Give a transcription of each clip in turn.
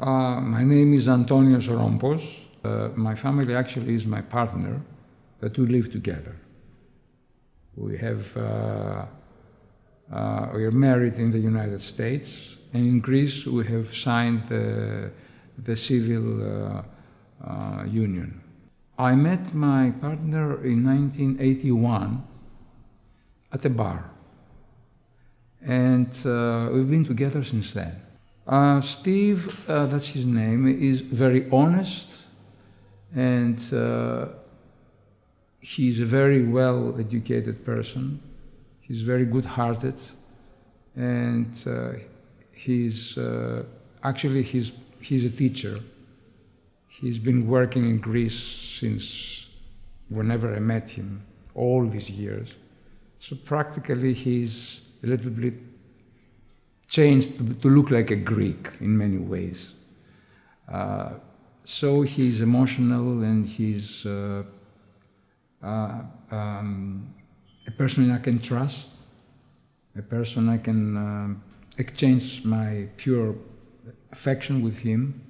My name is Antonios Rompos. My family actually is my partner, but we live together. We are married in the United States, and in Greece we have signed the civil union. I met my partner in 1981 at a bar, and we've been together since then. Steve, that's his name, is very honest, and he's a very well-educated person. He's very good-hearted, and he's a teacher. He's been working in Greece since whenever I met him, all these years. So practically he's a little bit changed to look like a Greek in many ways. So he's emotional, and he's a person I can trust, a person I can exchange my pure affection with him.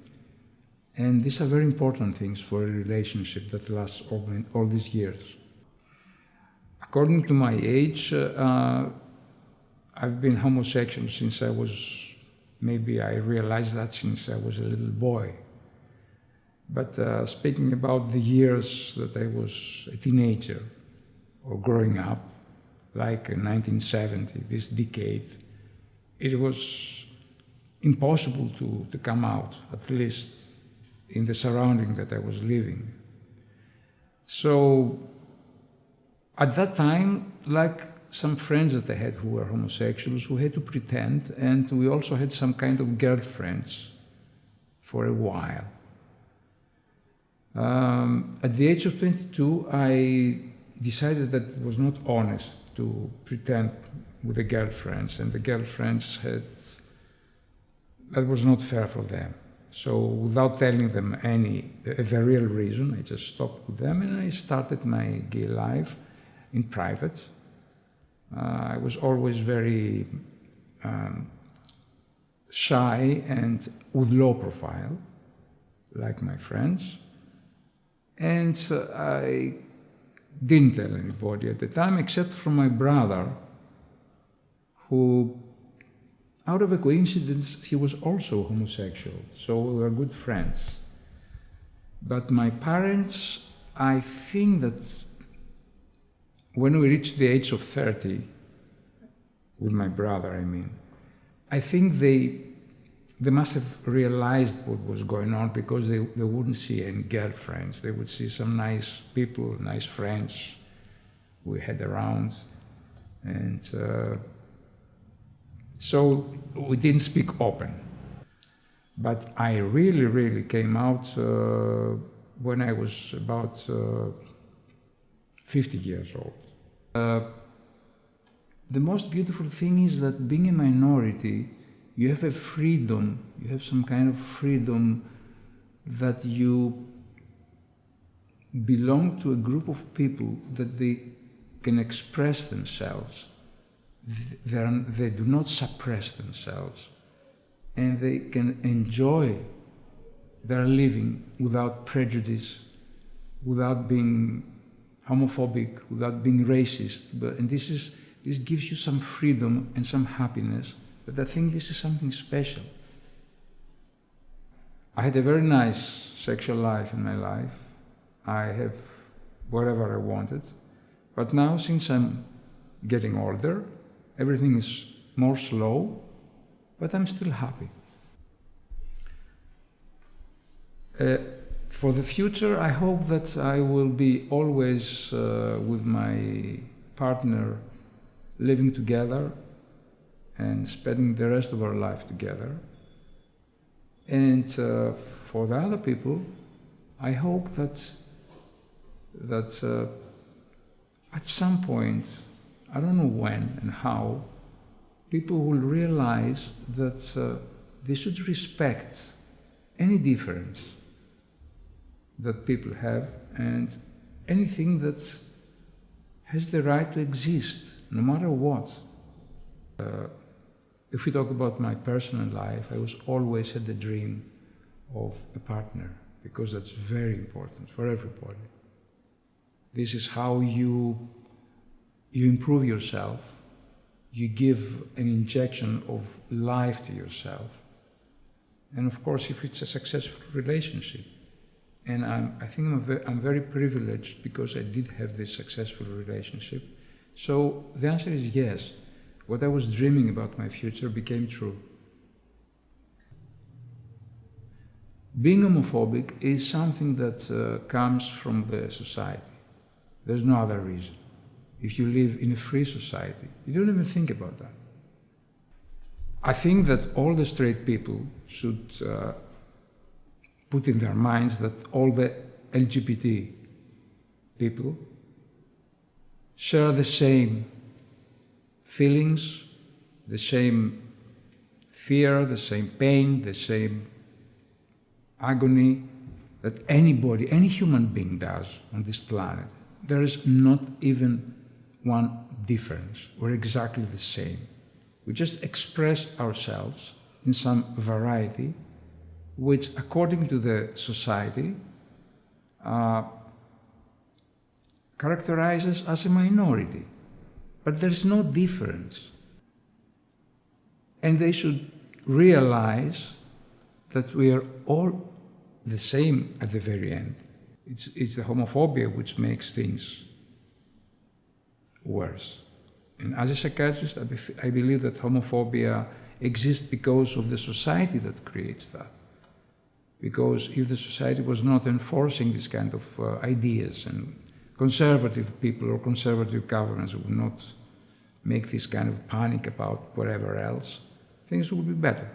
And these are very important things for a relationship that lasts all these years. According to my age, I've been homosexual since I realized that since I was a little boy. But speaking about the years that I was a teenager or growing up, like in 1970, this decade, it was impossible to come out, at least in the surrounding that I was living. So at that time, like some friends that I had who were homosexuals, who had to pretend, and we also had some kind of girlfriends for a while. At the age of 22, I decided that it was not honest to pretend with the girlfriends, and the girlfriends that was not fair for them. So without telling them the real reason, I just stopped with them, and I started my gay life in private. I was always very shy and with low profile, like my friends. And I didn't tell anybody at the time, except for my brother, who, out of a coincidence, he was also homosexual, so we were good friends. But my parents, I think that when we reached the age of 30, with my brother, I think they must have realized what was going on, because they wouldn't see any girlfriends. They would see some nice people, nice friends we had around. And so we didn't speak open. But I really, really came out when I was about 50 years old. The most beautiful thing is that being a minority, you have a freedom, you have some kind of freedom that you belong to a group of people that they can express themselves. They do not suppress themselves, and they can enjoy their living without prejudice, without being homophobic, without being racist. And this gives you some freedom and some happiness. But I think this is something special. I had a very nice sexual life in my life. I have whatever I wanted. But now, since I'm getting older, everything is more slow, but I'm still happy. For the future, I hope that I will be always with my partner, living together and spending the rest of our life together. And for the other people, I hope that at some point, I don't know when and how, people will realize that they should respect any difference that people have, and anything that has the right to exist, no matter what. If we talk about my personal life, I was always had the dream of a partner, because that's very important for everybody. This is how you improve yourself, you give an injection of life to yourself. And of course, if it's a successful relationship, and I think I'm very privileged because I did have this successful relationship. So the answer is yes. What I was dreaming about my future became true. Being homophobic is something that comes from the society. There's no other reason. If you live in a free society, you don't even think about that. I think that all the straight people should put in their minds that all the LGBT people share the same feelings, the same fear, the same pain, the same agony that anybody, any human being does on this planet. There is not even one difference. We're exactly the same. We just express ourselves in some variety, which, according to the society, characterizes as a minority. But there's no difference. And they should realize that we are all the same at the very end. It's the homophobia which makes things worse. And as a psychiatrist, I believe that homophobia exists because of the society that creates that. Because if the society was not enforcing this kind of ideas, and conservative people or conservative governments would not make this kind of panic about whatever else, things would be better.